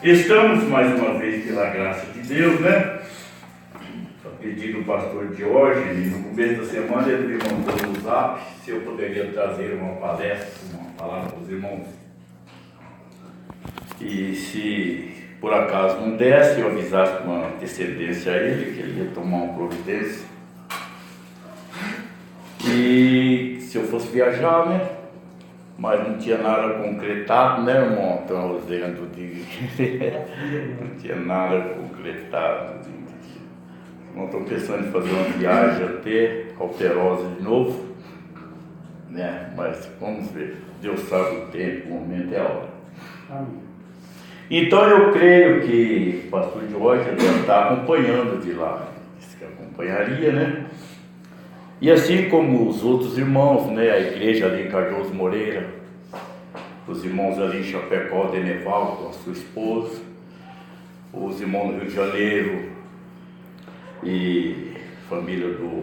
Estamos mais uma vez pela graça de Deus, né? A pedido do pastor Jorge, no começo da semana ele me mandou no zap se eu poderia trazer uma palestra, uma palavra para os irmãos. E se por acaso não desse, eu avisasse com uma antecedência a ele, que ele ia tomar uma providência. E se eu fosse viajar, né? Mas não tinha nada concretado, né, irmão? Estão dizendo não tinha nada concretado. Não estou pensando em fazer uma viagem até Alterosa de novo, né? Mas vamos ver. Deus sabe o tempo, o momento é a hora. Amém. Então eu creio que o pastor Jorge deve estar acompanhando de lá. Disse que acompanharia, né? E assim como os outros irmãos, né, a igreja ali em Cardoso Moreira, os irmãos ali em Chapecó, Deneval, com a sua esposa, os irmãos do Rio de Janeiro e família do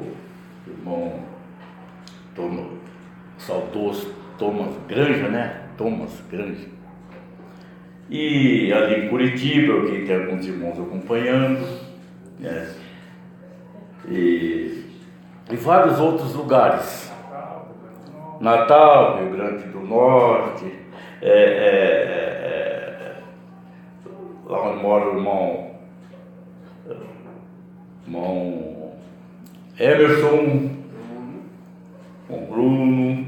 irmão saudoso Thomas Granja, né? Thomas Granja. E ali em Curitiba, eu tenho alguns irmãos acompanhando, né? E vários outros lugares, Natal, Rio Grande do Norte, lá onde mora o irmão Emerson, o Bruno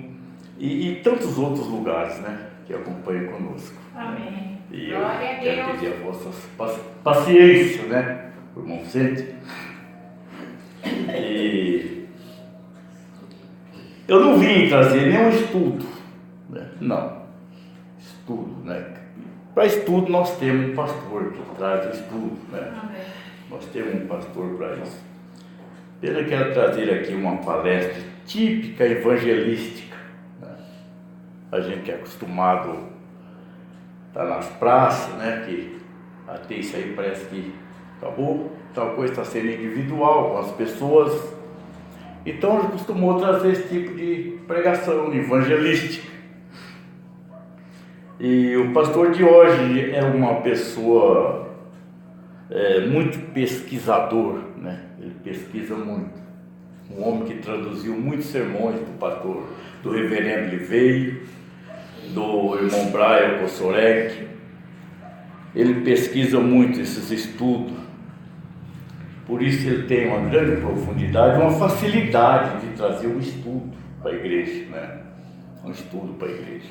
e tantos outros lugares, né, que acompanham conosco. Amém. E eu quero pedir a vossa paciência, né, irmão Sente. E eu não vim trazer nenhum estudo, né? Não, estudo, né? Para estudo nós temos um pastor que traz o estudo, né? Amém. Nós temos um pastor para isso. Eu quero trazer aqui uma palestra típica evangelística, né? A gente que é acostumado a estar nas praças, né? Que até isso aí parece que acabou, tal coisa está sendo individual com as pessoas. Então ele costumou trazer esse tipo de pregação evangelística. E o pastor de hoje é uma pessoa muito pesquisador, né? Ele pesquisa muito. Um homem que traduziu muitos sermões do pastor, do reverendo Liveiro, do irmão Brian Kossorek. Ele pesquisa muito esses estudos. Por isso ele tem uma grande profundidade, uma facilidade de trazer um estudo para a igreja, né? Um estudo para a igreja.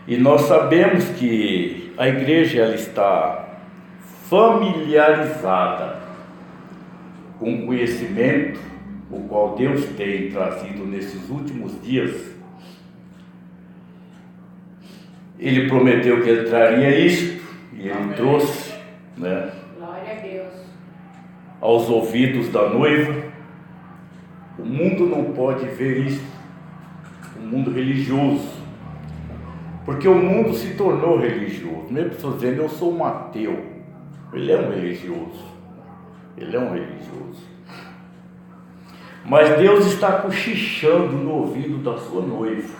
E nós sabemos que a igreja ela está familiarizada com o conhecimento o qual Deus tem trazido nesses últimos dias. Ele prometeu que ele traria isto e ele Amém. trouxe, né? Glória a Deus. Aos ouvidos da noiva. O mundo não pode ver isso, o mundo religioso, porque o mundo se tornou religioso. Mesmo pessoas dizendo, eu sou um ateu. Ele é um religioso, ele é um religioso. Mas Deus está cochichando no ouvido da sua noiva.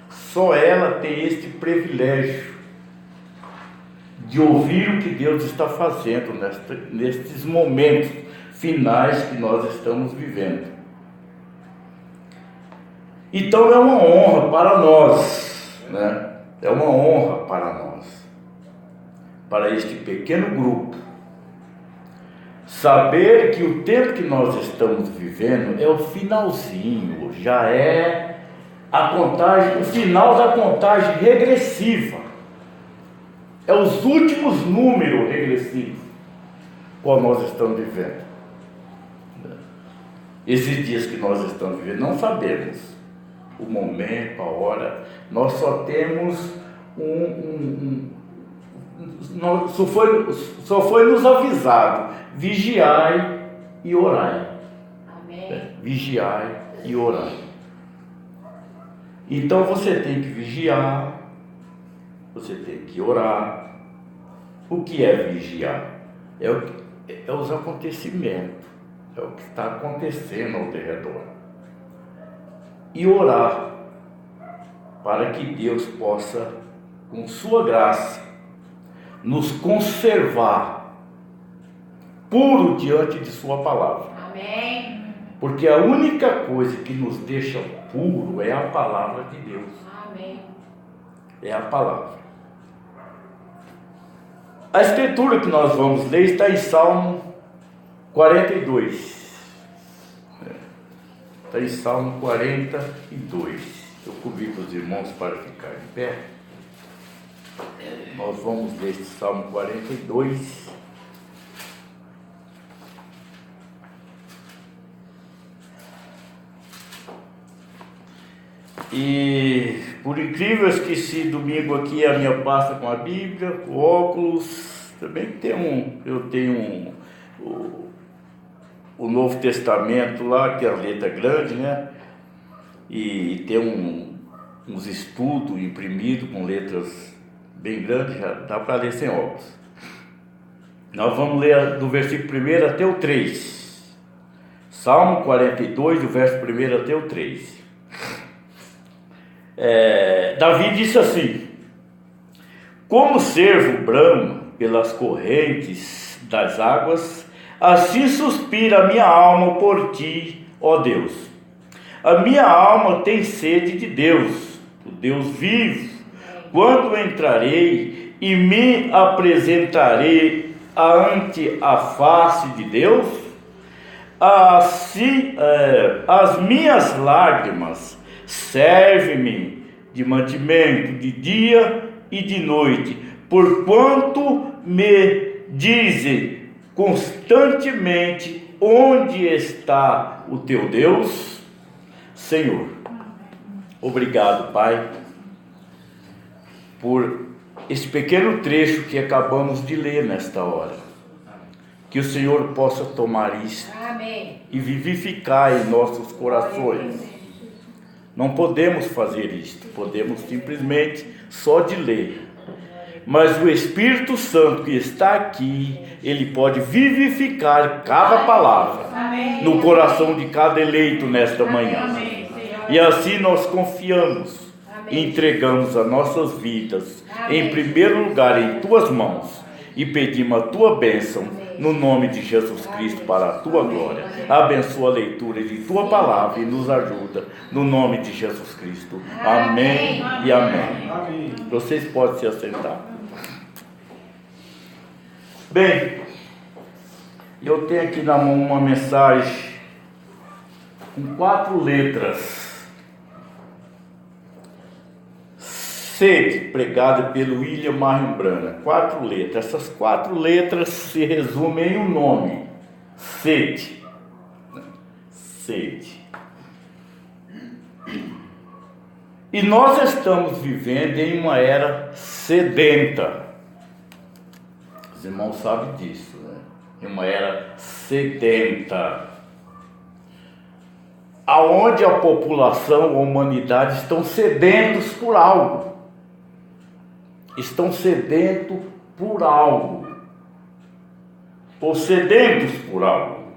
Só ela tem este privilégio de ouvir o que Deus está fazendo nestes momentos finais que nós estamos vivendo. Então é uma honra para nós, né? É uma honra para nós, para este pequeno grupo, saber que o tempo que nós estamos vivendo é o finalzinho, já é a contagem, o final da contagem regressiva. É os últimos números regressivos qual nós estamos vivendo. Esses dias que nós estamos vivendo, não sabemos o momento, a hora. Nós só temos só foi nos avisado: vigiai e orai. Amém. Vigiai e orai. Então você tem que vigiar, você tem que orar. O que é vigiar? É os acontecimentos, é o que está acontecendo ao redor. E orar para que Deus possa, com sua graça, nos conservar puro diante de sua palavra. Amém. Porque a única coisa que nos deixa puro é a palavra de Deus. Amém. É a palavra. A escritura que nós vamos ler está em Salmo 42. Está em Salmo 42. Eu convido os irmãos para ficar em pé. Nós vamos ler este Salmo 42. E por incrível que se domingo aqui a minha pasta com a Bíblia, o óculos, também eu tenho o Novo Testamento lá, que é a letra grande, né? E tem uns estudos imprimidos com letras bem grandes, já dá para ler sem óculos. Nós vamos ler do versículo 1 até o 3. Salmo 42, do verso 1 até o 3. Davi disse assim: como o cervo brama pelas correntes das águas, assim suspira a minha alma por ti, ó Deus. A minha alma tem sede de Deus, o Deus vivo. Quando entrarei e me apresentarei ante a face de Deus, assim as minhas lágrimas servem-me de mantimento de dia e de noite, porquanto me dizem constantemente: onde está o teu Deus? Senhor, obrigado, Pai, por esse pequeno trecho que acabamos de ler nesta hora. Que o Senhor possa tomar isto Amém. e vivificar em nossos corações. Não podemos fazer isto, podemos simplesmente só de ler. Mas o Espírito Santo que está aqui, ele pode vivificar cada palavra no coração de cada eleito nesta manhã. E assim nós confiamos e entregamos as nossas vidas, em primeiro lugar, em tuas mãos, e pedimos a tua bênção no nome de Jesus Cristo para a tua glória. Abençoa a leitura de tua palavra e nos ajuda no nome de Jesus Cristo. Amém e amém. Vocês podem se assentar. Bem, eu tenho aqui na mão uma mensagem com 4 letras. Sede, pregada pelo William Marion Branham. 4 letras. Essas 4 letras se resumem em um nome: sede. Sede. E nós estamos vivendo em uma era sedenta. Os irmãos sabem disso, né? Em uma era sedenta, aonde a população, a humanidade estão sedentos por algo. Estão sedentos por algo, ou sedentos por algo.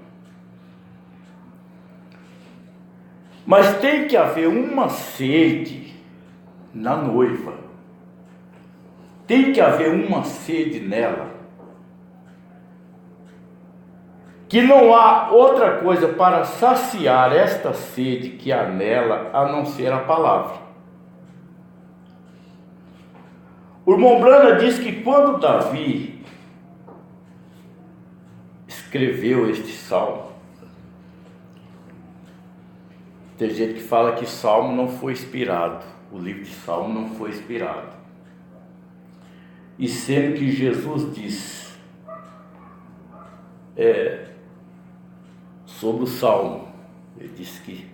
Mas tem que haver uma sede na noiva, tem que haver uma sede nela, que não há outra coisa para saciar esta sede que há nela, a não ser a palavra. O irmão Branham diz que quando Davi escreveu este salmo, tem gente que fala que salmo não foi inspirado, o livro de salmo não foi inspirado, e sendo que Jesus diz sobre o salmo, ele disse que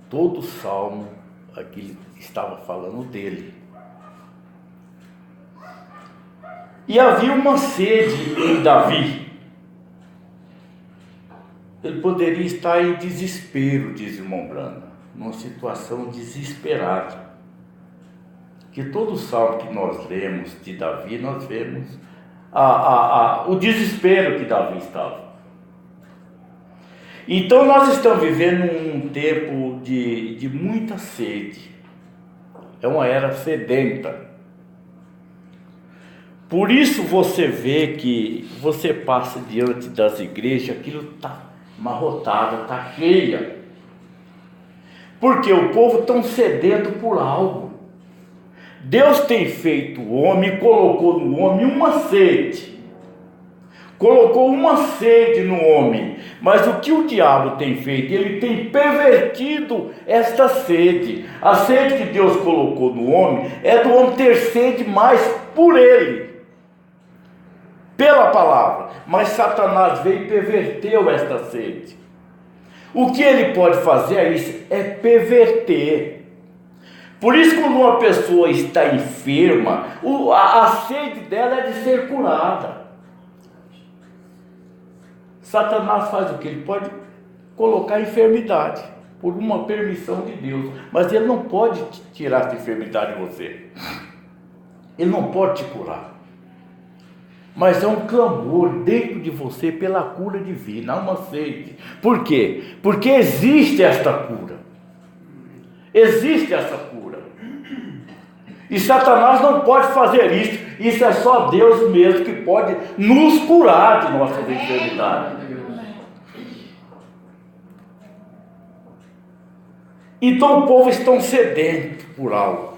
todo salmo aqui estava falando dele. E havia uma sede em Davi. Ele poderia estar em desespero, diz o irmão Branham, numa situação desesperada. Que todo salmo que nós lemos de Davi, nós vemos o desespero que Davi estava. Então nós estamos vivendo um tempo de muita sede. É uma era sedenta. Por isso você vê que você passa diante das igrejas, aquilo está amarrotado, está cheia. Porque o povo está sedento por algo. Deus tem feito o homem, colocou no homem uma sede. Colocou uma sede no homem. Mas o que o diabo tem feito? Ele tem pervertido esta sede. A sede que Deus colocou no homem é do homem ter sede mais por ele, pela palavra. Mas Satanás veio e perverteu esta sede. O que ele pode fazer é isso, é perverter. Por isso, quando uma pessoa está enferma, a sede dela é de ser curada. Satanás faz o que? Ele pode colocar enfermidade, por uma permissão de Deus. Mas ele não pode tirar essa enfermidade de você. Ele não pode te curar. Mas é um clamor dentro de você pela cura divina, há uma sede. Por quê? Porque existe esta cura. Existe essa cura. E Satanás não pode fazer isso. Isso é só Deus mesmo que pode nos curar de nossas enfermidades. Então o povo está sedento por algo.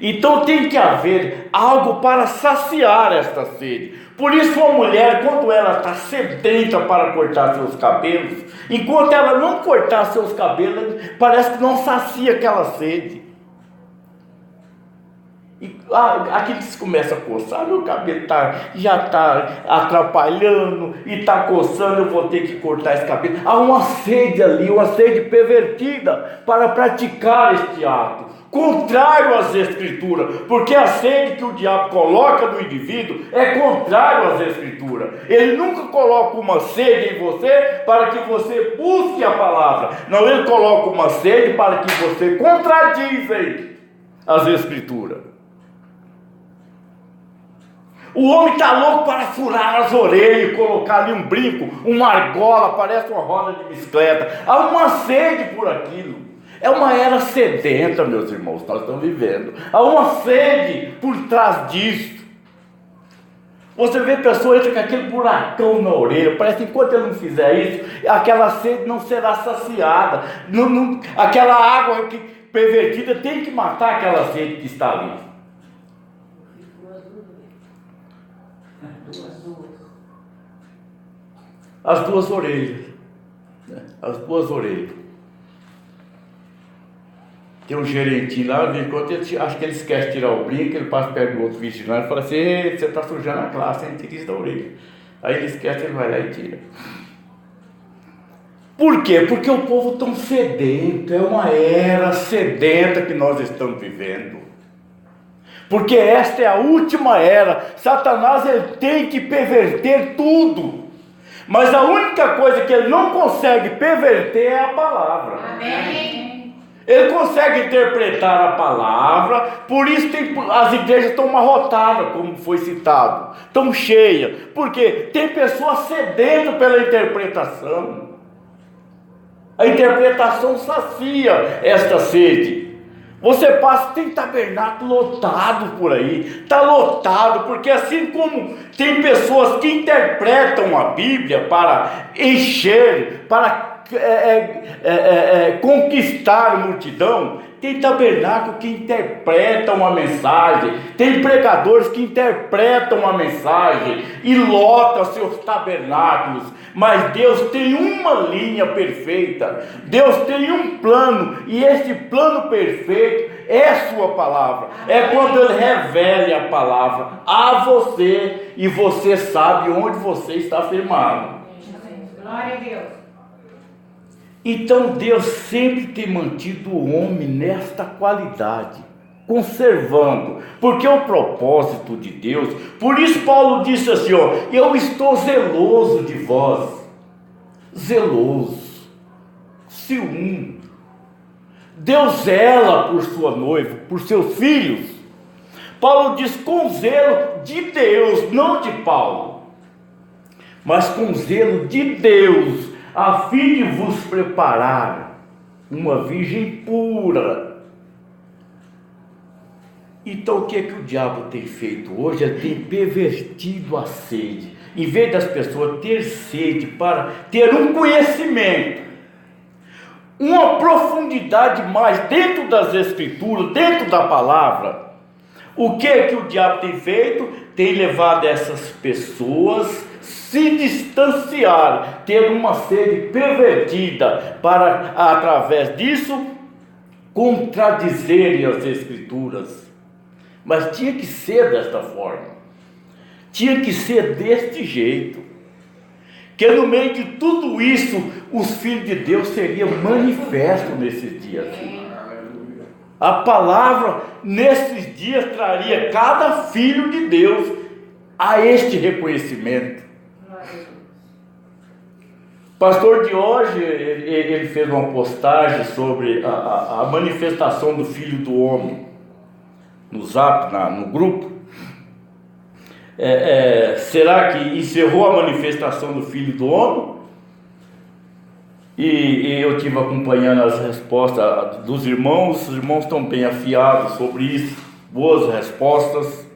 Então tem que haver algo para saciar esta sede. Por isso uma mulher, quando ela está sedenta para cortar seus cabelos, enquanto ela não cortar seus cabelos, parece que não sacia aquela sede. E aqui que se começa a coçar, meu cabelo já está atrapalhando e está coçando, eu vou ter que cortar esse cabelo. Há uma sede ali, uma sede pervertida para praticar este ato. contrário às Escrituras, porque a sede que o diabo coloca no indivíduo é contrário às Escrituras. Ele nunca coloca uma sede em você para que você busque a palavra. Não, ele coloca uma sede para que você contradize as Escrituras. O homem está louco para furar as orelhas e colocar ali um brinco, uma argola, parece uma roda de bicicleta. Há uma sede por aquilo. É uma era sedenta, meus irmãos, nós estamos vivendo. Há uma sede por trás disso. Você vê pessoas entram com aquele buracão na orelha, parece que enquanto ele não fizer isso, aquela sede não será saciada. Aquela água pervertida tem que matar aquela sede que está ali. As duas orelhas. As duas orelhas. Tem um gerentinho lá, acho que ele esquece de tirar o brinco, ele passa perto do outro vigilante e fala assim: "Ei, você está sujando a classe, hein? Tira isso da orelha." Aí ele esquece, ele vai lá e tira. Por quê? Porque o povo tão sedento, é uma era sedenta que nós estamos vivendo. Porque esta é a última era. Satanás, ele tem que perverter tudo. Mas a única coisa que ele não consegue perverter é a palavra. Amém. Ele consegue interpretar a palavra, por isso as igrejas estão amarrotadas, como foi citado, estão cheias, porque tem pessoas sedentas pela interpretação. A interpretação sacia esta sede. Você passa, tem tabernáculo lotado por aí, está lotado, porque assim como tem pessoas que interpretam a Bíblia para encher, para conquistar a multidão, tem tabernáculo que interpreta uma mensagem, tem pregadores que interpretam uma mensagem e lotam seus tabernáculos, mas Deus tem uma linha perfeita, Deus tem um plano, e esse plano perfeito é a sua palavra. É quando Ele revela a palavra a você, e você sabe onde você está firmado. Glória a Deus. Então Deus sempre tem mantido o homem nesta qualidade, conservando, porque é o propósito de Deus. Por isso Paulo disse assim: eu estou zeloso de vós, zeloso, ciúme. Deus zela por sua noiva, por seus filhos. Paulo diz com zelo de Deus, não de Paulo, mas com zelo de Deus, a fim de vos preparar uma virgem pura. Então o que é que o diabo tem feito hoje? Ele tem pervertido a sede. Em vez das pessoas ter sede para ter um conhecimento, uma profundidade mais dentro das Escrituras, dentro da palavra, o que é que o diabo tem feito? Tem levado essas pessoas se distanciar, ter uma sede pervertida, para através disso contradizerem as Escrituras. Mas tinha que ser desta forma, tinha que ser deste jeito, que no meio de tudo isso os filhos de Deus seriam manifestos nesses dias. A palavra nesses dias traria cada filho de Deus a este reconhecimento. Pastor Diógenes, ele fez uma postagem sobre a manifestação do Filho do Homem no Zap, no grupo. Será que encerrou a manifestação do Filho do Homem? E eu estive acompanhando as respostas dos irmãos. Os irmãos estão bem afiados sobre isso. Boas respostas,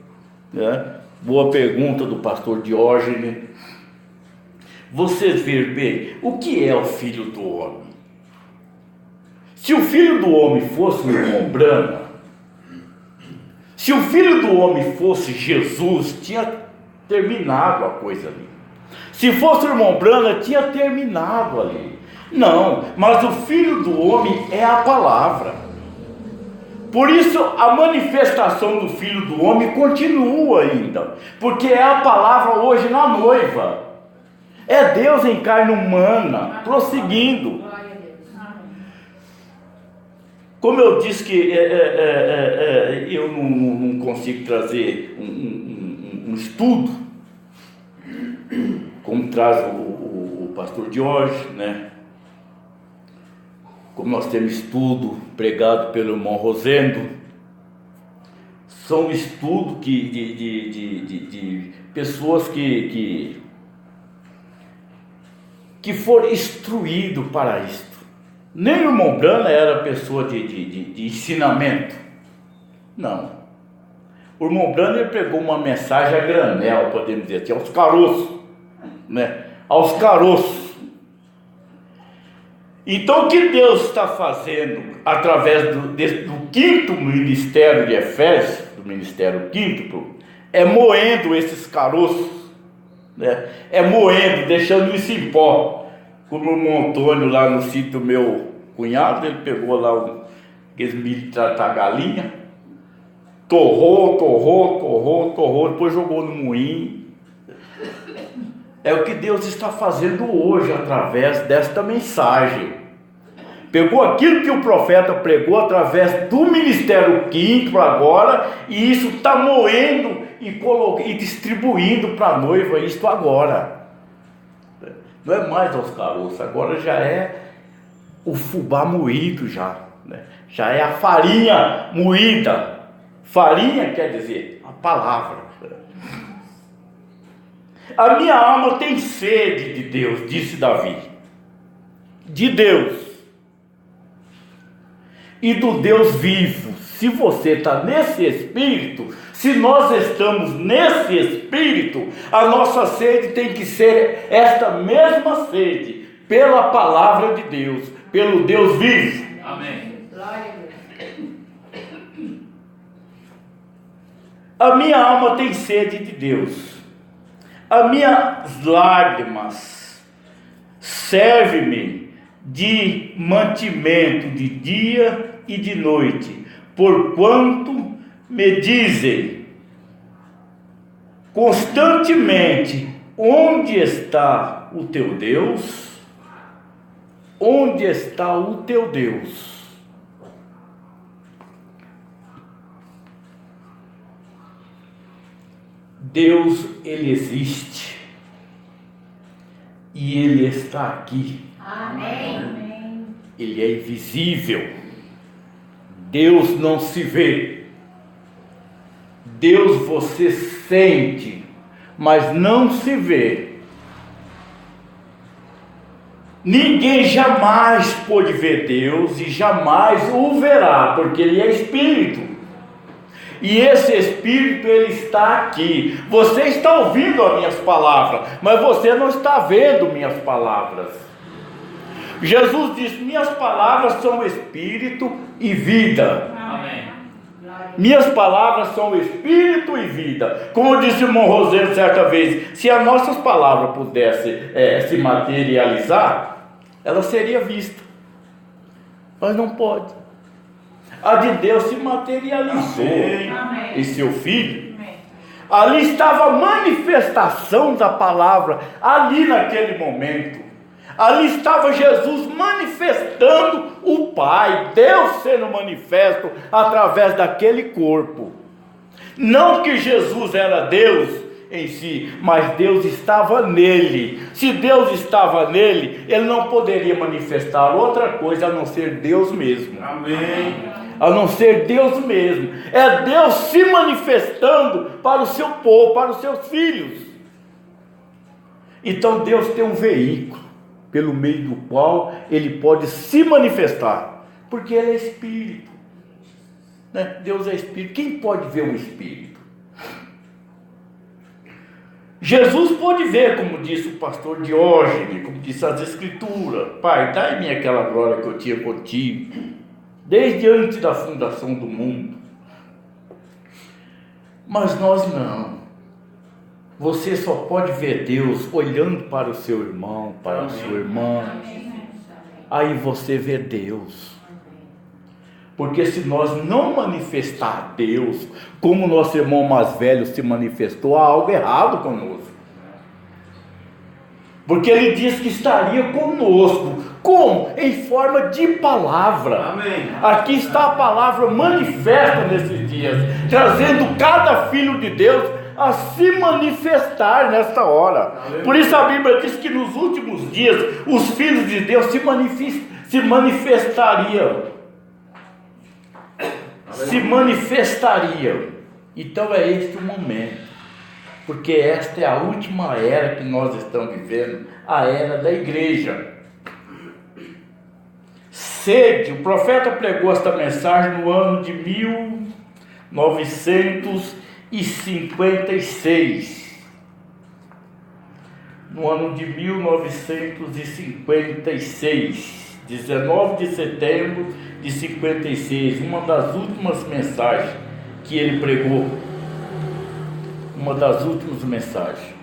né? Boa pergunta do pastor Diógenes. Vocês veem bem, o que é o Filho do Homem? Se o Filho do Homem fosse o irmão Branham, se o Filho do Homem fosse Jesus, tinha terminado a coisa ali. Se fosse o irmão Branham, tinha terminado ali. Não, mas o Filho do Homem é a palavra. Por isso a manifestação do Filho do Homem continua ainda, porque é a palavra hoje na noiva. É Deus em carne humana, prosseguindo. Como eu disse que eu não consigo trazer um estudo, como traz o pastor Jorge, né? Como nós temos estudo pregado pelo irmão Rosendo, são estudos de pessoas que foram instruídos para isto. Nem o irmão Brana era pessoa de ensinamento. Não. O irmão Brana ele pegou uma mensagem a granel, podemos dizer assim, aos caroços, né? Aos caroços. Então o que Deus está fazendo através do quinto ministério de Efésios, do ministério quinto, é moendo esses caroços, né? É moendo, deixando isso em pó. Como o irmão Antônio lá no sítio do meu cunhado, ele pegou lá aqueles milho de tratar galinha, torrou, depois jogou no moinho. É o que Deus está fazendo hoje através desta mensagem. Pegou aquilo que o profeta pregou através do ministério quinto agora, e isso está moendo e distribuindo para a noiva isto agora. Não é mais aos caroços, agora já é o fubá moído já, né? Já é a farinha moída. Farinha quer dizer a palavra. A minha alma tem sede de Deus, disse Davi, de Deus e do Deus vivo. Se você está nesse espírito, se nós estamos nesse espírito, a nossa sede tem que ser esta mesma sede, pela palavra de Deus, pelo Deus vivo. Amém. Glória a Deus. A minha alma tem sede de Deus. As minhas lágrimas servem-me de mantimento de dia e de noite, porquanto me dizem constantemente: onde está o teu Deus? Onde está o teu Deus? Deus, Ele existe e Ele está aqui. Amém. Ele é invisível. Deus não se vê. Deus você sente, mas não se vê. Ninguém jamais pôde ver Deus e jamais o verá, porque Ele é Espírito. E esse Espírito, Ele está aqui. Você está ouvindo as minhas palavras, mas você não está vendo minhas palavras. Jesus disse: minhas palavras são Espírito e vida. Amém. Minhas palavras são Espírito e vida. Como disse o irmão Rosendo certa vez, se as nossas palavras pudessem se materializar, ela seria vista. Mas não pode. A de Deus se materializou. Amém. Em seu Filho. Amém. Ali estava a manifestação da palavra, ali naquele momento. Ali estava Jesus manifestando o Pai, Deus sendo manifesto através daquele corpo. Não que Jesus era Deus em si, mas Deus estava nele. Se Deus estava nele, ele não poderia manifestar outra coisa a não ser Deus mesmo. Amém. A não ser Deus mesmo. É Deus se manifestando para o seu povo, para os seus filhos. Então Deus tem um veículo pelo meio do qual Ele pode se manifestar, porque Ele é Espírito, né? Deus é Espírito. Quem pode ver o Espírito? Jesus pode ver, como disse o pastor Diógenes, como disse as Escrituras: Pai, dai-me aquela glória que eu tinha contigo, desde antes da fundação do mundo. Mas nós não. Você só pode ver Deus olhando para o seu irmão, para a sua irmã. Aí você vê Deus. Porque se nós não manifestar Deus, como nosso irmão mais velho se manifestou, há algo errado conosco. Porque ele disse que estaria conosco Como? Em forma de palavra. Amém. Aqui está a palavra manifesta nesses dias, trazendo cada filho de Deus a se manifestar nesta hora. Por isso a Bíblia diz que nos últimos dias os filhos de Deus se manifestariam. Se manifestariam. Então é este o momento, porque esta é a última era que nós estamos vivendo, a era da igreja. Sede, o profeta pregou esta mensagem no ano de 1956. No ano de 1956, 19 de setembro de 56, uma das últimas mensagens que ele pregou, uma das últimas mensagens.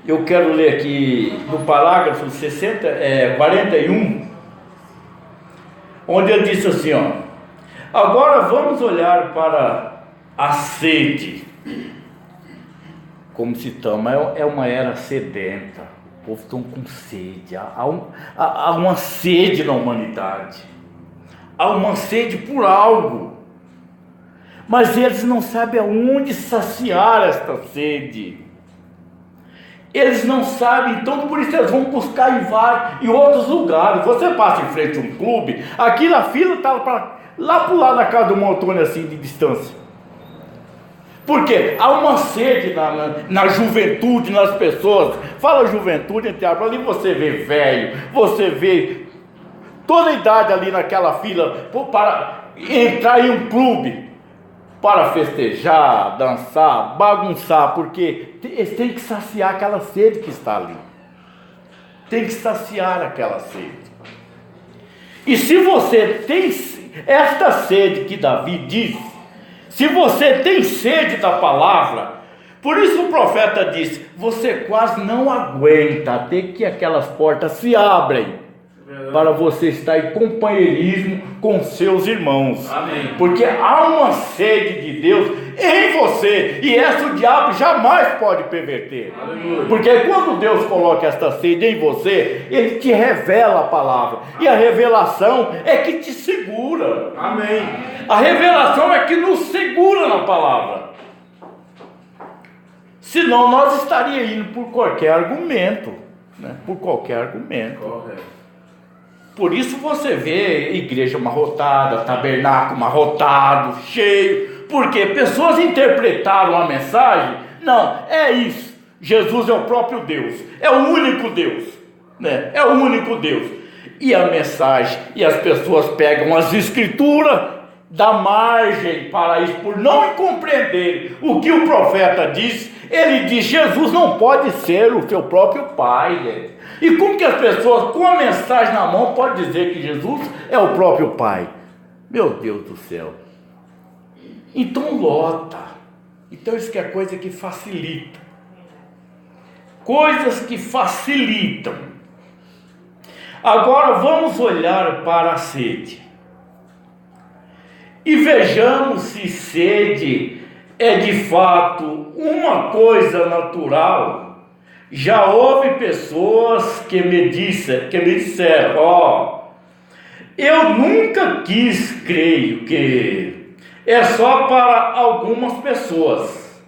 Eu quero ler aqui no parágrafo 41, onde ele disse assim, ó: agora vamos olhar para a sede. Como citamos, é uma era sedenta, o povo está com sede, há uma sede na humanidade, há uma sede por algo, mas eles não sabem aonde saciar esta sede. Eles não sabem, então por isso eles vão buscar em outros lugares. Você passa em frente a um clube, aqui na fila está lá para o lado da casa do Montônio, assim, de distância. Porque há uma sede na juventude, nas pessoas. Fala juventude, entre aspas, ali você vê velho, você vê toda a idade ali naquela fila para entrar em um clube, para festejar, dançar, bagunçar, porque eles têm que saciar aquela sede que está ali. Tem que saciar aquela sede. E se você tem esta sede que Davi diz, se você tem sede da palavra, por isso o profeta disse, você quase não aguenta até que aquelas portas se abrem, para você estar em companheirismo com seus irmãos. Amém. Porque há uma sede de Deus em você, e essa o diabo jamais pode perverter. Aleluia. Porque quando Deus coloca esta sede em você, Ele te revela a palavra, e a revelação é que te segura. Amém. A revelação é que nos segura na palavra. Senão nós estaríamos indo por qualquer argumento, né? Por qualquer argumento. Correto. Por isso você vê igreja amarrotada, tabernáculo amarrotado, cheio, porque pessoas interpretaram a mensagem. Não, é isso. Jesus é o próprio Deus, é o único Deus, né? É o único Deus. E a mensagem, e as pessoas pegam as escrituras, dá margem para isso, por não compreender o que o profeta diz. Ele diz, Jesus não pode ser o seu próprio Pai, né? E como que as pessoas, com a mensagem na mão, podem dizer que Jesus é o próprio Pai? Meu Deus do céu. Então lota. Então isso que é coisa que facilita. Coisas que facilitam. Agora vamos olhar para a sede. E vejamos se sede é de fato uma coisa natural. Já houve pessoas que me disseram, eu nunca quis, creio que é só para algumas pessoas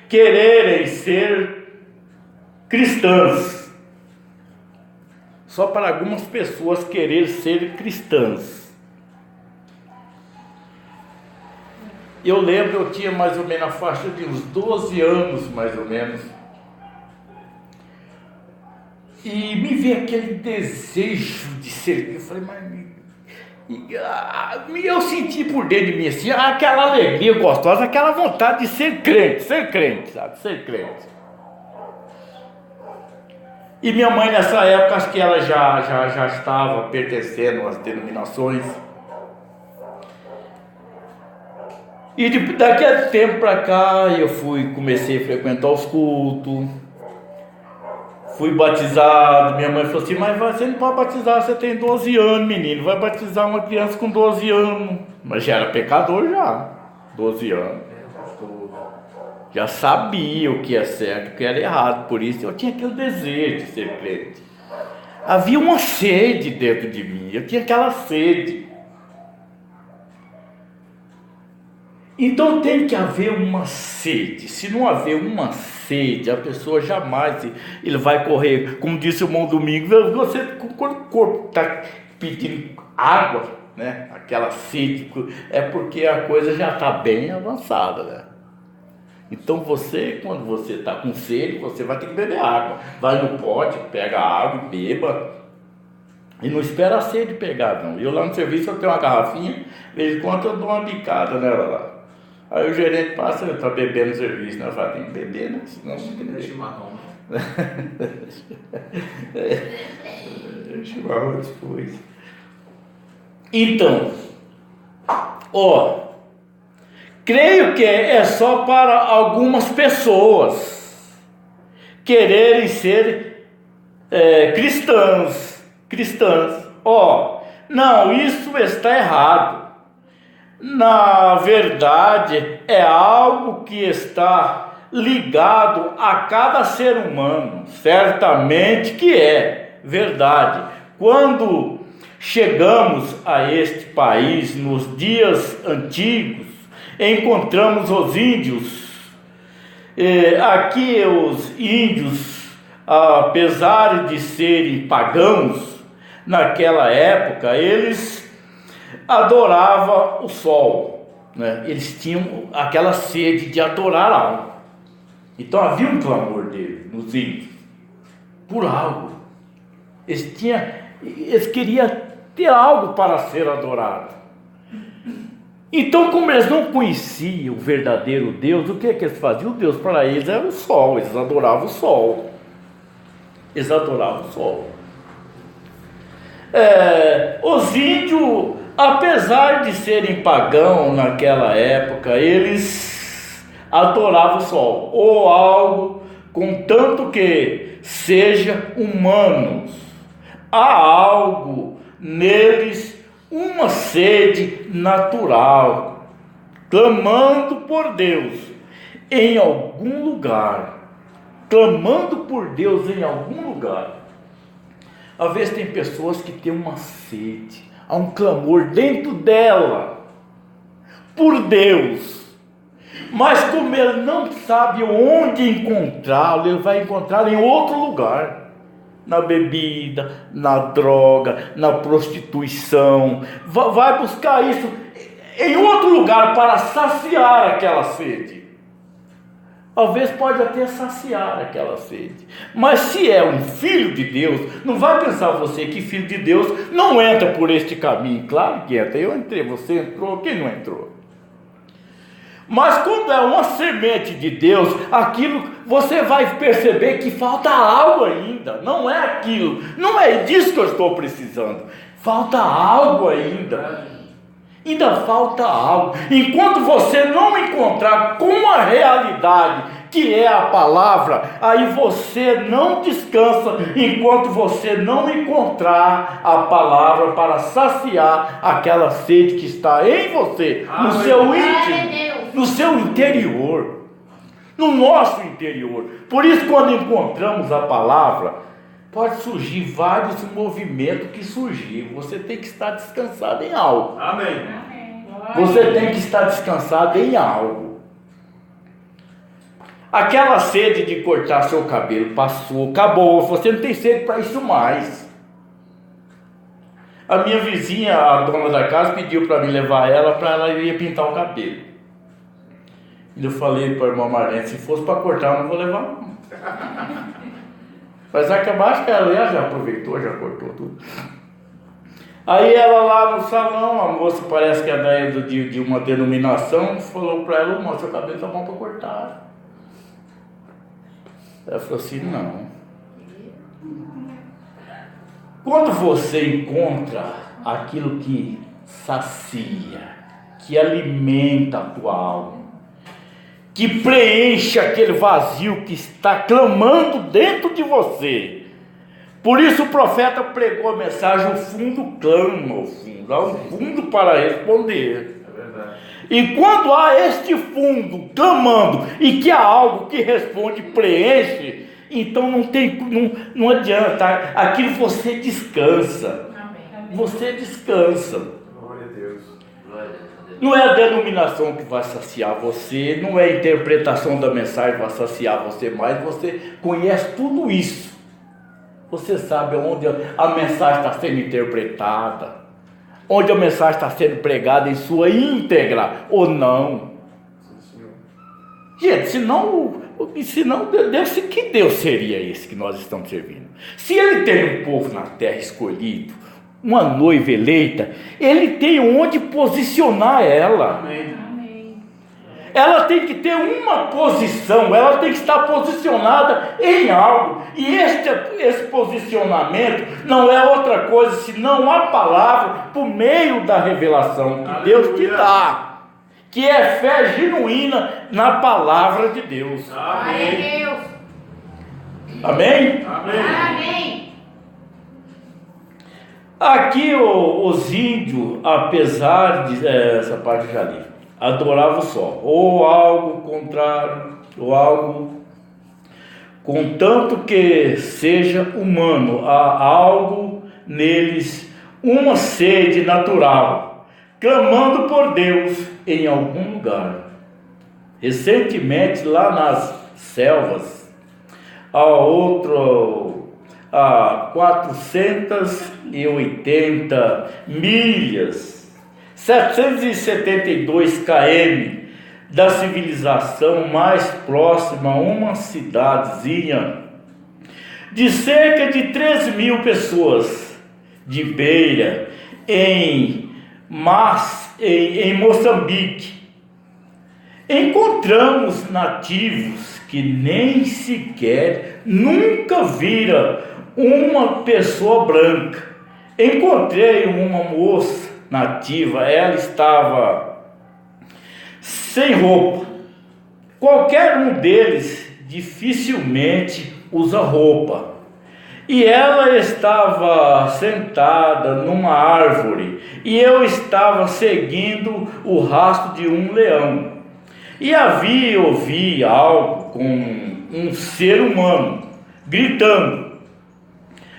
quererem ser cristãs. Só para algumas pessoas querer ser cristãs. Eu lembro, eu tinha mais ou menos a faixa de uns 12 anos, mais ou menos. E me veio aquele desejo de ser. Eu falei, mas eu senti por dentro de mim assim, aquela alegria gostosa, aquela vontade de ser crente, sabe? Ser crente. E minha mãe nessa época, acho que ela já estava pertencendo às denominações. E daqui a tempo para cá eu comecei a frequentar os cultos. Fui batizado, minha mãe falou assim, mas você não pode batizar, você tem 12 anos, menino, vai batizar uma criança com 12 anos. Mas já era pecador já, 12 anos. Já sabia o que é certo e o que era errado, por isso eu tinha aquele desejo de ser crente. Havia uma sede dentro de mim, eu tinha aquela sede. Então tem que haver uma sede. Se não haver uma sede, a pessoa jamais ele vai correr. Como disse o irmão Domingos, você, quando o corpo está pedindo água, né? Aquela sede, é porque a coisa já está bem avançada, né? Então você, quando você está com sede, você vai ter que beber água. Vai no pote, pega água e beba. E não espera a sede pegar, não. Eu lá no serviço eu tenho uma garrafinha, de vez em quando eu dou uma bicada nela lá. Aí o gerente passa, ele está bebendo no serviço, né? Eu falo, tem que beber, né? Senão não tem que chimarrão. Chimarrão depois. Então, creio que é só para algumas pessoas quererem ser cristãs. Não, isso está errado. Na verdade, é algo que está ligado a cada ser humano. Certamente que é verdade. Quando chegamos a este país nos dias antigos, encontramos os índios. Aqui os índios, apesar de serem pagãos, naquela época, eles adoravam o sol, né? Eles tinham aquela sede de adorar algo. Então havia um clamor deles, nos índios, por algo. Eles queriam ter algo para ser adorado. Então, como eles não conheciam o verdadeiro Deus, o que eles faziam? O Deus para eles era o sol, eles adoravam o sol. Os índios, apesar de serem pagãos naquela época, eles adoravam o sol, ou algo, contanto que seja humanos. Há algo neles, uma sede natural, clamando por Deus em algum lugar. Às vezes tem pessoas que têm uma sede, há um clamor dentro dela, por Deus. Mas como ele não sabe onde encontrá-lo, ele vai encontrar em outro lugar. Na bebida, na droga, na prostituição. Vai buscar isso em outro lugar para saciar aquela sede. Talvez pode até saciar aquela sede. Mas se é um filho de Deus, não vai pensar você que filho de Deus não entra por este caminho. Claro que entra. Eu entrei, você entrou, quem não entrou? Mas quando é uma semente de Deus, aquilo você vai perceber que falta algo ainda. Não é aquilo, não é disso que eu estou precisando. Falta algo ainda. Ainda falta algo. Enquanto você não encontrar com a realidade que é a palavra, aí você não descansa enquanto você não encontrar a palavra para saciar aquela sede que está em você, no seu íntimo, no seu interior, no nosso interior. Por isso, quando encontramos a palavra, pode surgir vários movimentos que surgiram. Você tem que estar descansado em algo. Amém. Você tem que estar descansado em algo. Aquela sede de cortar seu cabelo passou, acabou. Você não tem sede para isso mais. A minha vizinha, a dona da casa, pediu para mim levar ela, para ela ir pintar o cabelo. E eu falei para a irmã Marlene, se fosse para cortar, eu não vou levar não. Mas acho que ela já aproveitou, já cortou tudo. Aí ela lá no salão, a moça parece que é de uma denominação, falou para ela, moça, seu cabelo tá bom para cortar. Ela falou assim, não. Quando você encontra aquilo que sacia, que alimenta a tua alma, que preenche aquele vazio que está clamando dentro de você. Por isso o profeta pregou a mensagem, o fundo clama ao fundo, há um fundo para responder. É verdade. E quando há este fundo clamando, e que há algo que responde, preenche, Então não adianta, aquilo você descansa. Amém. Você descansa. Glória a Deus. Não é a denominação que vai saciar você, não é a interpretação da mensagem que vai saciar você, mas você conhece tudo isso. Você sabe onde a mensagem está sendo interpretada, onde a mensagem está sendo pregada em sua íntegra ou não. Sim, Senhor. Gente, senão Deus, que Deus seria esse que nós estamos servindo? Se Ele tem um povo na terra escolhido, uma noiva eleita, Ele tem onde posicionar ela. Amém. Amém. Ela tem que ter uma posição, ela tem que estar posicionada em algo. E esse posicionamento não é outra coisa senão a palavra por meio da revelação que Deus te dá, que é fé genuína na palavra de Deus. Glória a Deus. Amém? Amém. Amém. Aqui os índios, apesar de essa parte eu já li, adoravam o sol, ou algo contrário, ou algo contanto que seja humano, há algo neles, uma sede natural, clamando por Deus em algum lugar. Recentemente, lá nas selvas, a 480 milhas, 772 km da civilização mais próxima, uma cidadezinha de cerca de 13 mil pessoas, de Beira, em Moçambique, encontramos nativos que nem sequer nunca viram uma pessoa branca. Encontrei uma moça nativa, ela estava sem roupa. Qualquer um deles dificilmente usa roupa. E ela estava sentada numa árvore e eu estava seguindo o rastro de um leão. E ouvi algo com um ser humano gritando.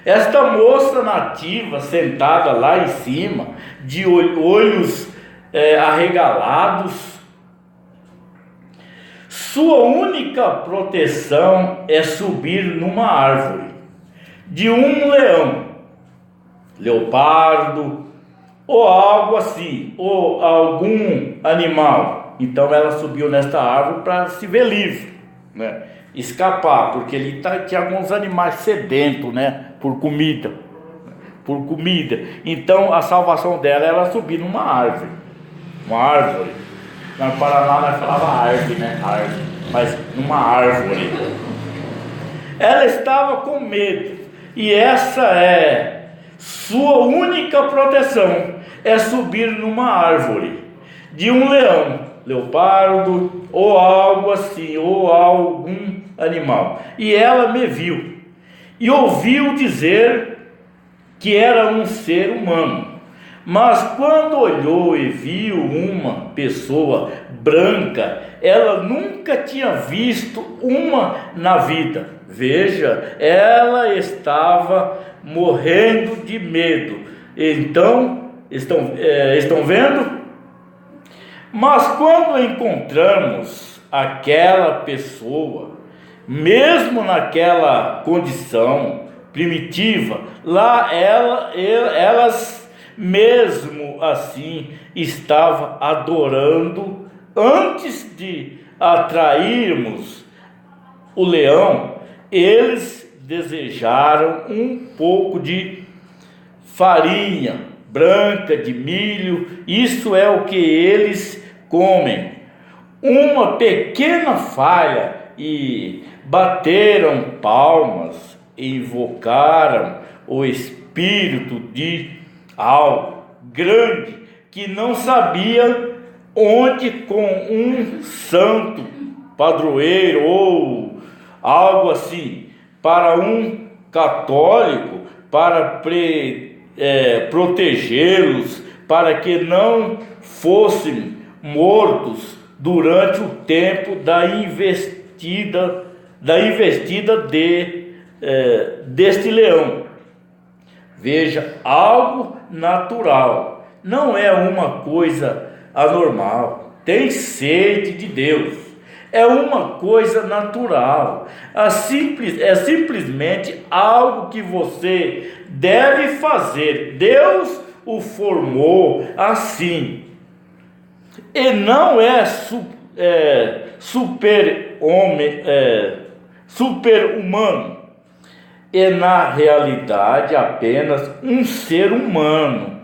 Esta moça nativa sentada lá em cima, de olhos arregalados, sua única proteção é subir numa árvore de um leão, leopardo ou algo assim, ou algum animal. Então ela subiu nesta árvore para se ver livre, né? Escapar, porque ele tinha alguns animais sedentos, né? Por comida. Então a salvação dela era subir numa árvore. Uma árvore. No Paraná nós falava árvore, né? Árvore. Mas numa árvore. Ela estava com medo. E essa é sua única proteção. É subir numa árvore de um leão, leopardo ou algo assim, ou algum animal. E ela me viu e ouviu dizer que era um ser humano, mas quando olhou e viu uma pessoa branca, ela nunca tinha visto uma na vida. Veja, ela estava morrendo de medo. Então, estão vendo? Mas quando encontramos aquela pessoa, mesmo naquela condição primitiva, lá elas mesmo assim estavam adorando. Antes de atrairmos o leão, eles desejaram um pouco de farinha branca de milho. Isso é o que eles comem. Uma pequena falha e bateram palmas e invocaram o espírito de algo grande que não sabia onde, com um santo padroeiro ou algo assim. Para um católico, para protegê-los, para que não fossem mortos durante o tempo da investida da investida deste leão. Veja, algo natural, não é uma coisa anormal. Tem sede de Deus, é uma coisa natural, é simplesmente algo que você deve fazer. Deus o formou assim, e não é super-humano, é na realidade apenas um ser humano,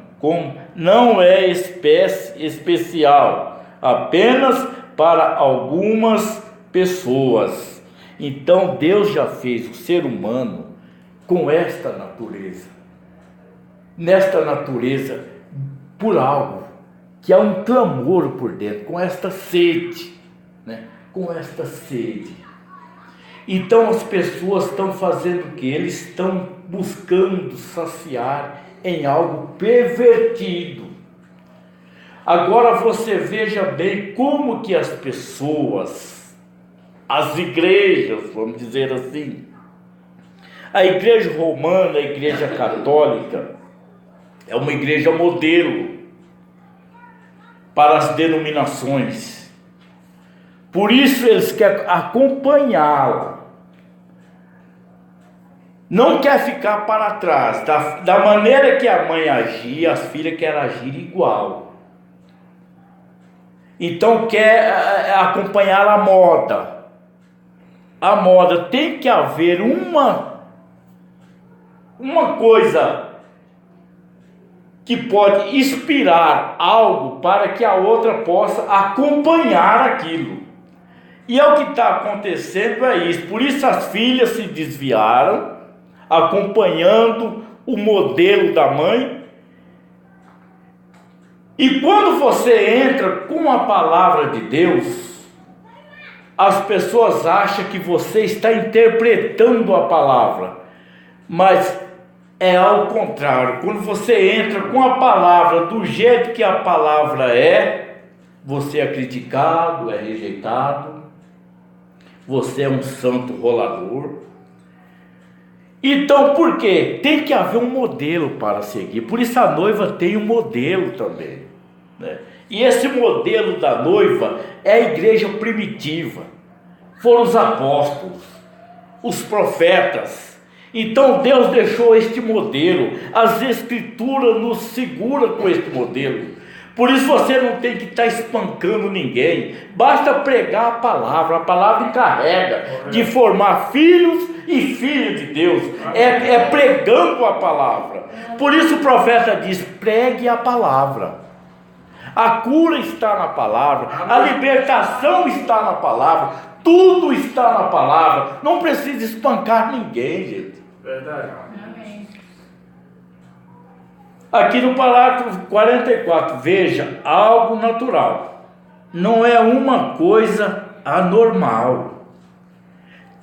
não é especial, apenas para algumas pessoas. Então Deus já fez o ser humano com esta natureza, nesta natureza, por algo que há um clamor por dentro, com esta sede, né? Com esta sede. Então as pessoas estão fazendo o que? Eles estão buscando saciar em algo pervertido. Agora você veja bem como que as pessoas, as igrejas, vamos dizer assim, a igreja romana, a igreja católica, é uma igreja modelo para as denominações. Por isso eles querem acompanhá-la. Não quer ficar para trás. Da maneira que a mãe agia, as filhas querem agir igual. Então quer acompanhar a moda. A moda. Tem que haver uma coisa que pode inspirar algo para que a outra possa acompanhar aquilo. E é o que está acontecendo, é isso. Por isso as filhas se desviaram, acompanhando o modelo da mãe. E quando você entra com a palavra de Deus, as pessoas acham que você está interpretando a palavra, mas é ao contrário. Quando você entra com a palavra do jeito que a palavra é, você é criticado, é rejeitado, você é um santo rolador. Então por quê? Tem que haver um modelo para seguir. Por isso a noiva tem um modelo também, né? E esse modelo da noiva é a igreja primitiva, foram os apóstolos, os profetas. Então Deus deixou este modelo, as escrituras nos seguram com este modelo. Por isso você não tem que estar espancando ninguém, basta pregar a palavra encarrega de formar filhos e filhas de Deus, é pregando a palavra. Por isso o profeta diz: pregue a palavra. A cura está na palavra, a libertação está na palavra, tudo está na palavra. Não precisa espancar ninguém, gente. Verdade. Amém. Aqui no parágrafo 44, veja, algo natural, não é uma coisa anormal.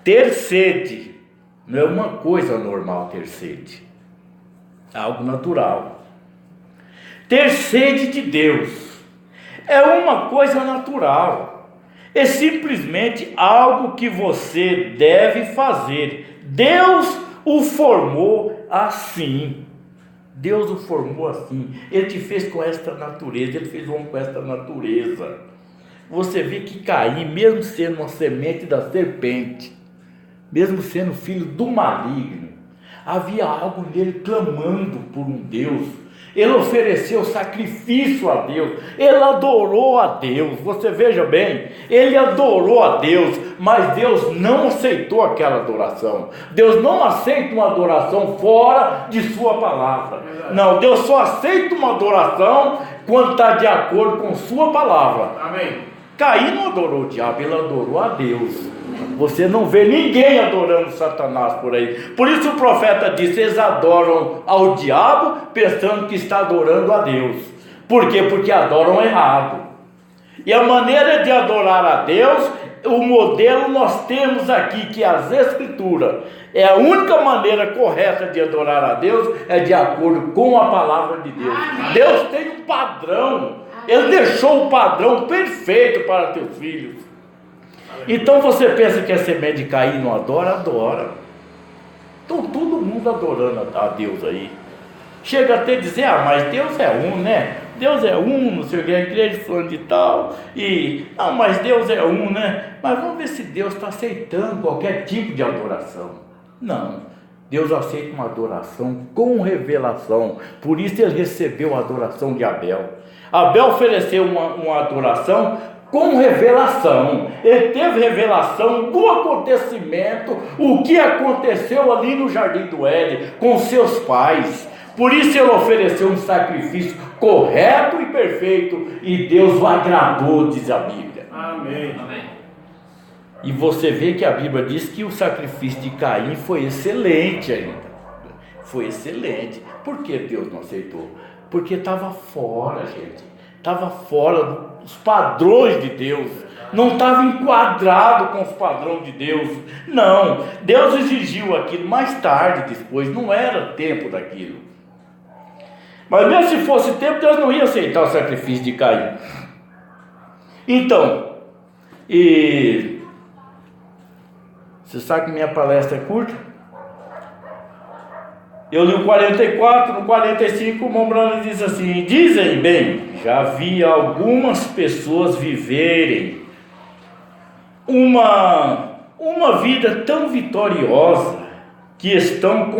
Ter sede não é uma coisa anormal, ter sede, é algo natural. Ter sede de Deus é uma coisa natural, é simplesmente algo que você deve fazer. Deus o formou assim. Deus o formou assim. Ele te fez com esta natureza. Ele fez o homem com esta natureza. Você vê que Caim, mesmo sendo uma semente da serpente, mesmo sendo filho do maligno, havia algo nele clamando por um Deus. Ele ofereceu sacrifício a Deus, ele adorou a Deus. Você veja bem, ele adorou a Deus, mas Deus não aceitou aquela adoração. Deus não aceita uma adoração fora de sua palavra. Não, Deus só aceita uma adoração quando está de acordo com sua palavra. Amém. Caim não adorou o diabo, ele adorou a Deus. Você não vê ninguém adorando Satanás por aí. Por isso o profeta disse: eles adoram ao diabo pensando que está adorando a Deus. Por quê? Porque adoram errado. E a maneira de adorar a Deus, o modelo nós temos aqui, que é as escrituras. É a única maneira correta de adorar a Deus, é de acordo com a palavra de Deus. Amém. Deus tem um padrão. Ele deixou o padrão perfeito para teus filhos. Então você pensa que a semente de Caim não adora? Adora. Então todo mundo adorando a Deus aí. Chega até a dizer, mas Deus é um, né? Deus é um, não sei o que, a igreja falando de tal. Não, mas Deus é um, né? Mas vamos ver se Deus está aceitando qualquer tipo de adoração. Não. Deus aceita uma adoração com revelação. Por isso ele recebeu a adoração de Abel. Abel ofereceu uma adoração com revelação. Ele teve revelação do acontecimento, o que aconteceu ali no Jardim do Éden com seus pais. Por isso ele ofereceu um sacrifício correto e perfeito, e Deus o agradou, diz a Bíblia. Amém. Amém. E você vê que a Bíblia diz que o sacrifício de Caim foi excelente ainda. Foi excelente. Por que Deus não aceitou? Porque estava fora, gente. Estava fora dos padrões de Deus. Não estava enquadrado com os padrões de Deus. Não. Deus exigiu aquilo mais tarde, depois. Não era tempo daquilo. Mas mesmo se fosse tempo, Deus não ia aceitar o sacrifício de Caim. Então, você sabe que minha palestra é curta? Eu li o 44, no 45 o irmão Branham diz assim: dizem bem, já vi algumas pessoas viverem uma vida tão vitoriosa que estão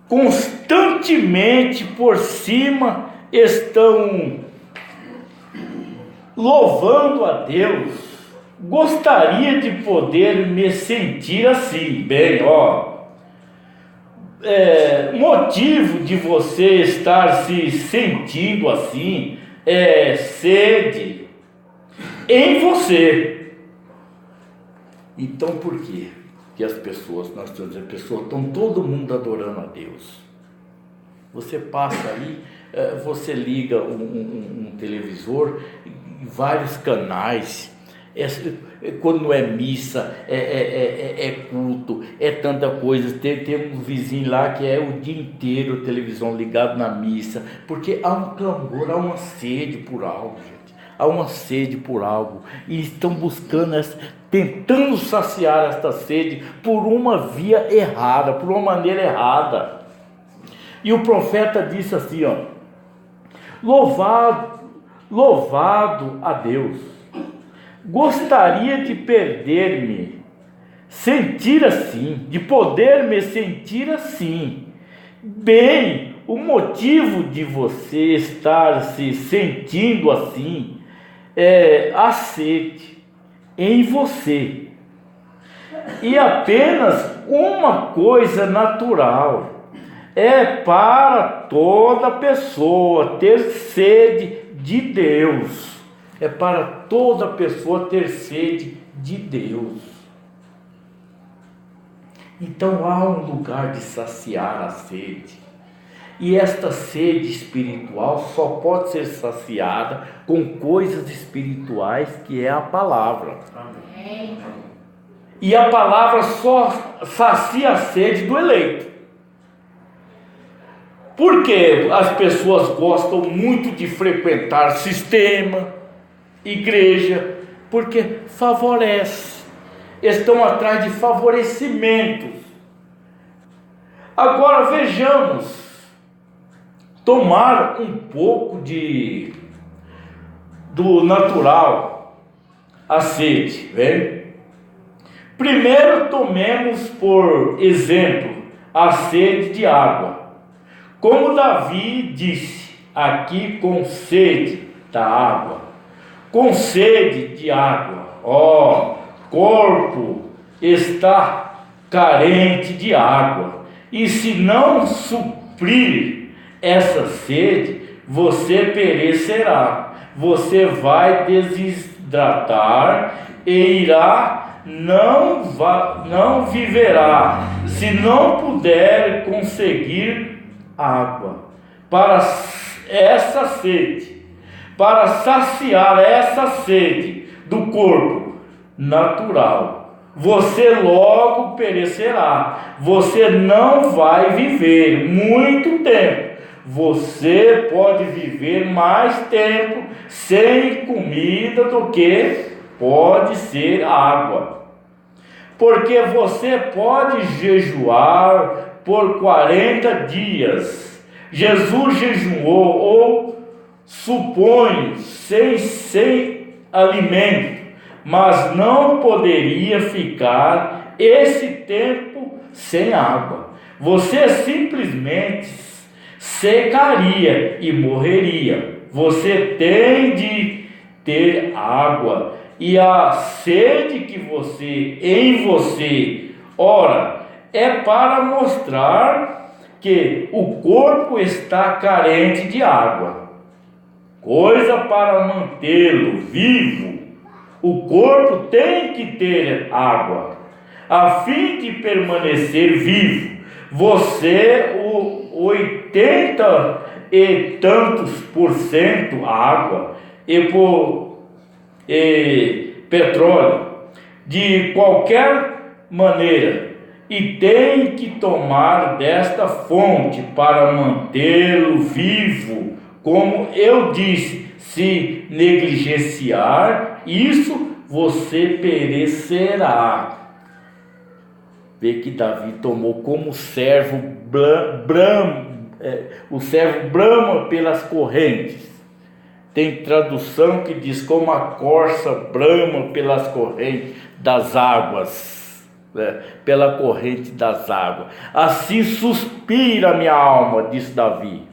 constantemente por cima, estão louvando a Deus. Gostaria de poder me sentir assim. Bem, motivo de você estar se sentindo assim é sede em você. Então por quê? Que as pessoas, nós estamos dizendo, estão todo mundo adorando a Deus. Você passa aí, você liga um televisor, vários canais. Quando não é missa, é culto, é tanta coisa. Tem um vizinho lá que é o dia inteiro a televisão ligado na missa, porque há um clamor, há uma sede por algo, gente. Há uma sede por algo, e estão buscando, tentando saciar esta sede por uma via errada, por uma maneira errada. E o profeta disse assim, louvado a Deus. Gostaria de perder-me, sentir assim, de poder me sentir assim. Bem, o motivo de você estar se sentindo assim é a sede em você. E apenas uma coisa natural é para toda pessoa ter sede de Deus. É para toda pessoa ter sede de Deus. Então há um lugar de saciar a sede. E esta sede espiritual só pode ser saciada com coisas espirituais, que é a palavra. Amém. E a palavra só sacia a sede do eleito. Porque as pessoas gostam muito de frequentar sistema, igreja, porque favorece, estão atrás de favorecimentos. Agora vejamos, tomar um pouco do natural, a sede, vem? Primeiro tomemos por exemplo a sede de água, como Davi disse, aqui com sede da água. Com sede de água, corpo está carente de água, e se não suprir essa sede, você perecerá, você vai desidratar e não viverá, se não puder conseguir água para essa sede. Para saciar essa sede do corpo natural, você logo perecerá. Você não vai viver muito tempo. Você pode viver mais tempo sem comida do que pode ser água. Porque você pode jejuar por 40 dias. Jesus jejuou, ou supõe, sem alimento, mas não poderia ficar esse tempo sem água. Você simplesmente secaria e morreria. Você tem de ter água, e a sede que em você, ora, é para mostrar que o corpo está carente de água. Coisa para mantê-lo vivo, o corpo tem que ter água, a fim de permanecer vivo. Você, 80 e tantos por cento água e petróleo, de qualquer maneira, e tem que tomar desta fonte para mantê-lo vivo. Como eu disse, se negligenciar isso, você perecerá. Vê que Davi tomou como servo o servo brama pelas correntes. Tem tradução que diz como a corça brama pelas correntes das águas, pela corrente das águas. Assim suspira minha alma, diz Davi.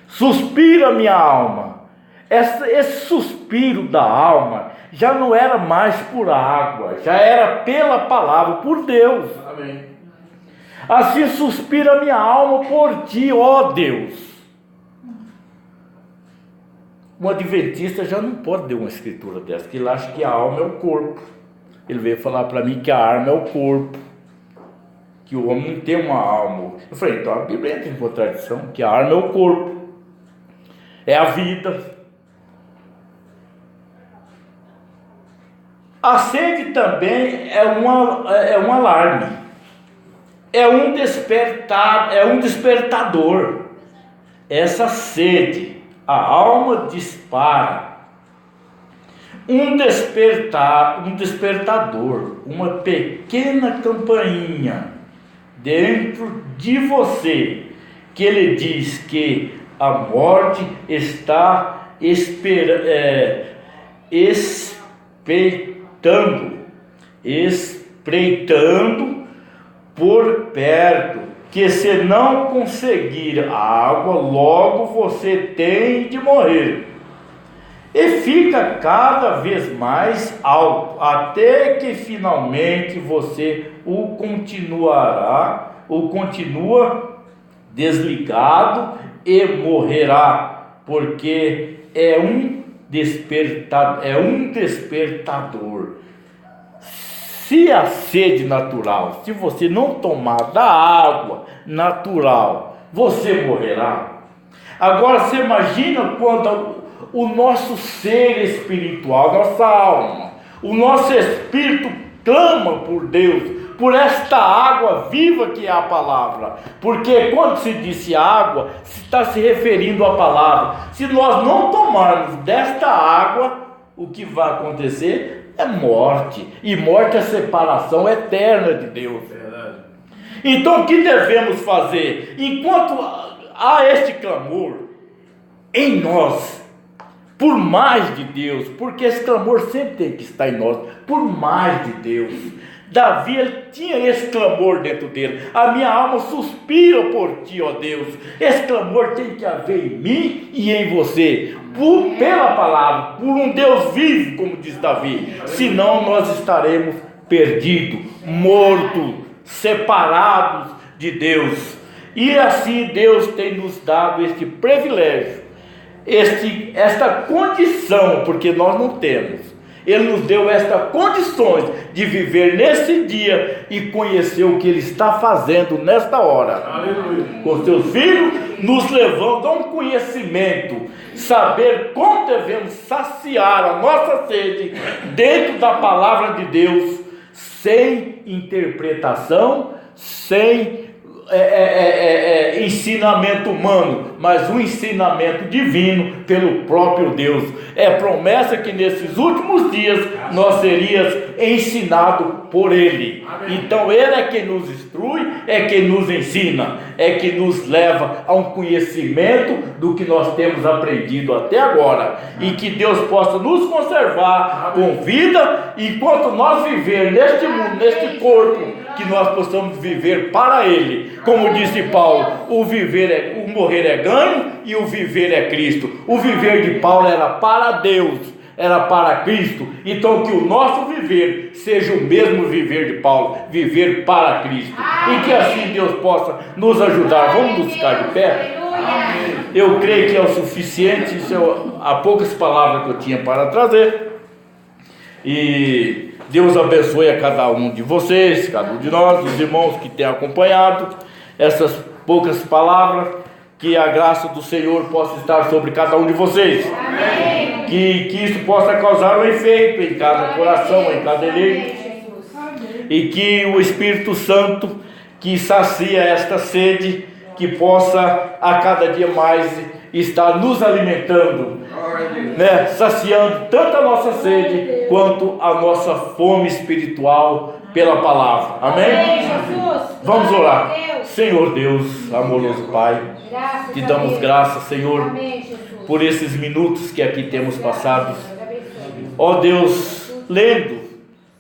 Suspira minha alma. Esse suspiro da alma já não era mais por água, já era pela palavra, por Deus. Amém. Assim suspira minha alma por ti, ó Deus. Um adventista já não pode ler uma escritura dessa, que ele acha que a alma é o corpo. Ele veio falar para mim que a alma é o corpo, que o homem não tem uma alma. Eu falei, então a Bíblia entra em contradição, que a alma é o corpo, é a vida. A sede também é um alarme, é um despertador. Essa sede, a alma dispara um despertador, uma pequena campainha dentro de você, que ele diz que a morte está espreitando por perto, que se não conseguir a água, logo você tem de morrer. E fica cada vez mais alto, até que finalmente você continua desligado e morrerá, porque é um despertador. Se a sede natural, se você não tomar da água natural, você morrerá. Agora você imagina quando o nosso ser espiritual, nossa alma, o nosso espírito clama por Deus, por esta água viva que é a palavra. Porque quando se disse água, se está se referindo à palavra. Se nós não tomarmos desta água, o que vai acontecer é morte, e morte é separação eterna de Deus. Verdade. Então o que devemos fazer? Enquanto há este clamor em nós, por mais de Deus, porque esse clamor sempre tem que estar em nós, por mais de Deus. Davi, ele tinha esse clamor dentro dele: a minha alma suspira por ti, ó Deus. Esse clamor tem que haver em mim e em você, pela palavra, por um Deus vivo, como diz Davi. Senão nós estaremos perdidos, mortos, separados de Deus. E assim Deus tem nos dado este privilégio, esta condição, porque nós não temos. Ele nos deu estas condições de viver nesse dia e conhecer o que Ele está fazendo nesta hora. Aleluia. Com seus filhos, nos levando a um conhecimento, saber como devemos saciar a nossa sede dentro da palavra de Deus, sem interpretação, sem ensinamento humano, mas um ensinamento divino pelo próprio Deus. É promessa que nesses últimos dias nós seríamos ensinados por Ele. Então Ele é quem nos instrui, é quem nos ensina, é que nos leva a um conhecimento do que nós temos aprendido até agora, e que Deus possa nos conservar com vida enquanto nós viver neste mundo, neste corpo, que nós possamos viver para Ele. Como disse Paulo, o morrer é ganho e o viver é Cristo. O viver de Paulo era para Deus, era para Cristo. Então que o nosso viver seja o mesmo viver de Paulo, viver para Cristo. E que assim Deus possa nos ajudar. Vamos nos ficar de pé? Eu creio que é o suficiente. Isso há poucas palavras que eu tinha para trazer. E Deus abençoe a cada um de vocês, cada um de nós, os irmãos que têm acompanhado essas poucas palavras. Que a graça do Senhor possa estar sobre cada um de vocês. Amém. Que isso possa causar um efeito em cada coração, em cada eleito. E que o Espírito Santo, que sacia esta sede, que possa a cada dia mais estar nos alimentando, né? Saciando tanto a nossa sede quanto a nossa fome espiritual pela palavra. Amém? Vamos orar. Senhor Deus, amoroso Pai, te damos graças, Senhor, por esses minutos que aqui temos passados. Ó Deus, lendo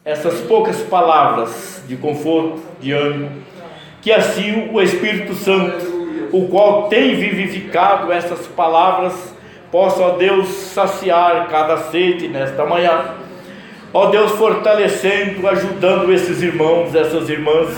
essas poucas palavras de conforto, de ânimo, que assim o Espírito Santo, o qual tem vivificado essas palavras, possa, ó Deus, saciar cada sede nesta manhã. Ó Deus, fortalecendo, ajudando esses irmãos, essas irmãs,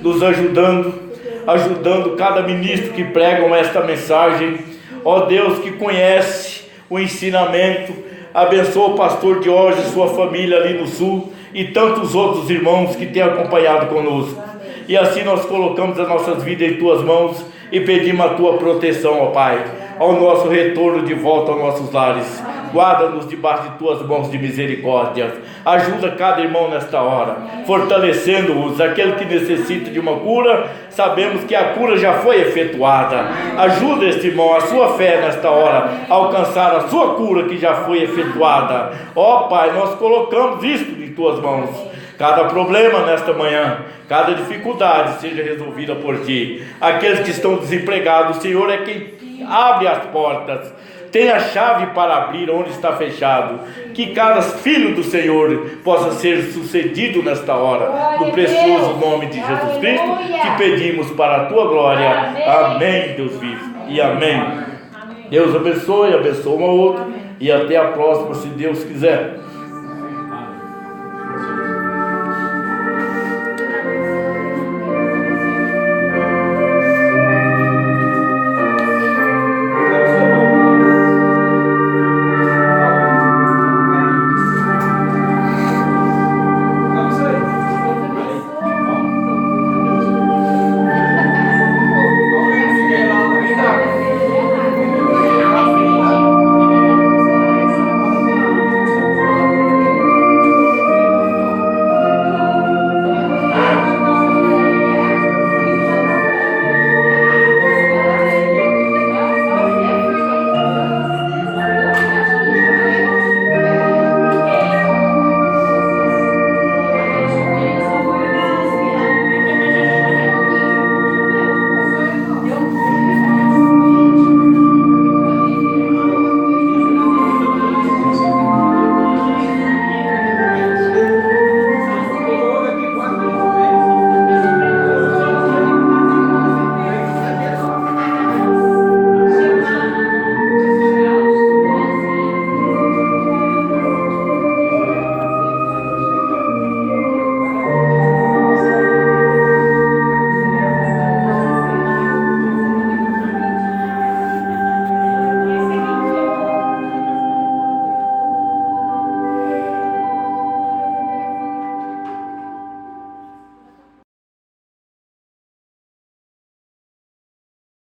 nos ajudando cada ministro que pregam esta mensagem. Ó Deus, que conhece o ensinamento, abençoa o pastor Jorge e sua família ali no sul, e tantos outros irmãos que têm acompanhado conosco. E assim nós colocamos as nossas vidas em tuas mãos e pedimos a tua proteção, ó Pai, ao nosso retorno de volta aos nossos lares. Guarda-nos debaixo de tuas mãos de misericórdia. Ajuda cada irmão nesta hora, fortalecendo-os. Aquele que necessita de uma cura, sabemos que a cura já foi efetuada. Ajuda este irmão, a sua fé nesta hora, a alcançar a sua cura que já foi efetuada. Ó Pai, nós colocamos isto em tuas mãos. Cada problema nesta manhã, cada dificuldade seja resolvida por Ti. Aqueles que estão desempregados, o Senhor é quem abre as portas, tem a chave para abrir onde está fechado. Que cada filho do Senhor possa ser sucedido nesta hora, no precioso nome de Jesus Cristo, que pedimos para a Tua glória. Amém, Deus vivo, e amém. Deus abençoe um ao outro, e até a próxima, se Deus quiser.